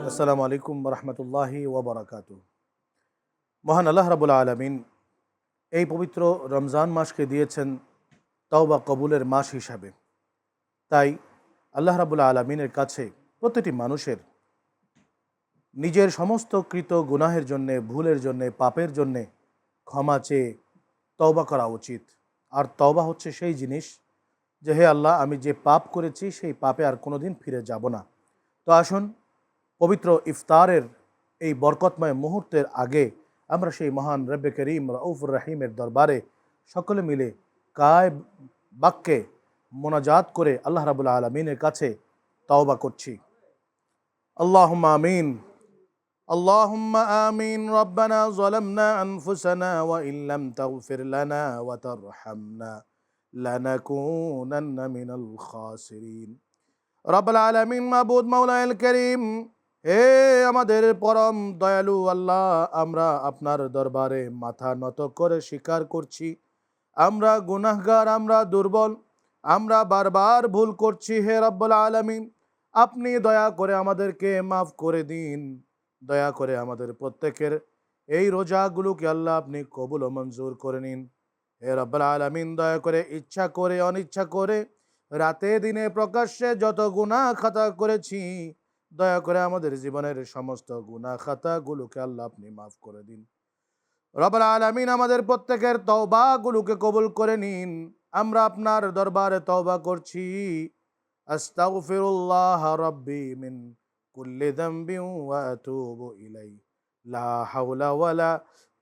আসসালামু আলাইকুম রহমতুল্লাহি ওবরাকাতু। মহান আল্লাহ রাব্বুল আলামিন এই পবিত্র রমজান মাসকে দিয়েছেন তওবা কবুলের মাস হিসাবে। তাই আল্লাহ রাব্বুল আলামিনের কাছে প্রতিটি মানুষের নিজের সমস্ত কৃত গুনাহের জন্যে, ভুলের জন্যে, পাপের জন্যে ক্ষমা চেয়ে তওবা করা উচিত। আর তওবা হচ্ছে সেই জিনিস যে, হে আল্লাহ, আমি যে পাপ করেছি সেই পাপে আর কোনোদিন ফিরে যাব না। তো আসুন, পবিত্র ইফতারের এই বরকতময় মুহূর্তের আগে আমরা সেই মহান রব্বে করিম রউফুর রহিমের দরবারে সকলে মিলে কায় বাক্যে মোনাজাত করে আল্লাহ রাব্বুল আলামিনের কাছে তওবা করছি। আল্লাহুম্মা আমিন। আল্লাহুম্মা আমিন। রব্বানা যালামনা আনফুসানা ওয়া ইল্লাম তাগফির লানা ওয়া তারহামনা লানাকুনান্না মিনাল খাসিরিন। রব্বুল আলামিন, মাবুদ মাওলানা আল করিম, হে আমাদের পরম দয়ালু আল্লাহ, আমরা আপনার দরবারে মাথা নত করে স্বীকার করছি আমরা গুনাহগার, আমরা দুর্বল, আমরা বারবার ভুল করছি। হে রব্বুল আলামিন, আপনি দয়া করে আমাদেরকে মাফ করে দিন। দয়া করে আমাদের প্রত্যেকের এই রোজাগুলোকে আল্লাহ আপনি কবুল ও মঞ্জুর করে নিন। হে রব্বুল আলামিন, দয়া করে ইচ্ছা করে অনিচ্ছা করে রাতে দিনে প্রকাশ্যে যত গুনাহ খাতা করেছি, দয়া করে আমাদের জীবনের সমস্ত গুনাহ খাতাগুলোকে আল্লাহ আপনি মাফ করে দিন। রব্বুল আলামিন, আমাদের প্রত্যেকের তওবাগুলোকে কবুল করে নিন। আমরা আপনার দরবারে তওবা করছি। আস্তাগফিরুল্লাহ রাব্বি মিন কুল্লি যামবিন ওয়া আতুবু ইলাইহি। লা হাওলা ওয়ালা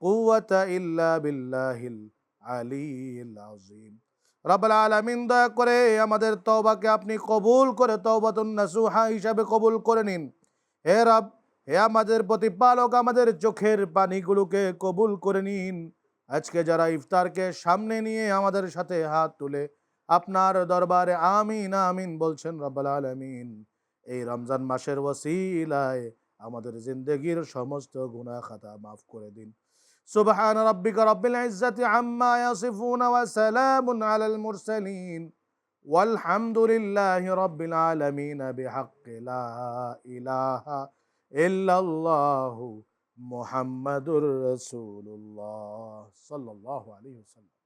কুওয়াতা ইল্লা বিল্লাহিল আলিয়্যিল আযীম। রব্বুল আলামিন, দয়া করে আমাদের তওবাকে আপনি কবুল করে তওবাতুন নাসুহা হিসাবে কবুল করে নিন। হে রব, হে আমাদের প্রতিপালক, আমাদের চোখের পানিগুলোকে কবুল করে নিন। আজকে যারা ইফতারকে সামনে নিয়ে আমাদের সাথে হাত তুলে আপনার দরবারে আমিন আমিন বলছেন, রব্বুল আলামিন, এই রমজান মাসের ওসিলায় আমাদের জিন্দেগির সমস্ত গুনাহ খাতা মাফ করে দিন। সুবহান রাব্বিকা রাব্বিল ইজ্জাতি আম্মা ইয়াসিফুন ওয়া সালামুন আলাল মুরসালিন ওয়ালহামদুলিল্লাহি রাব্বিল আলামিন বিহাক্কি লা ইলাহা ইল্লাল্লাহু মুহাম্মাদুর রাসূলুল্লাহ সাল্লাল্লাহু আলাইহি ওয়াসাল্লাম।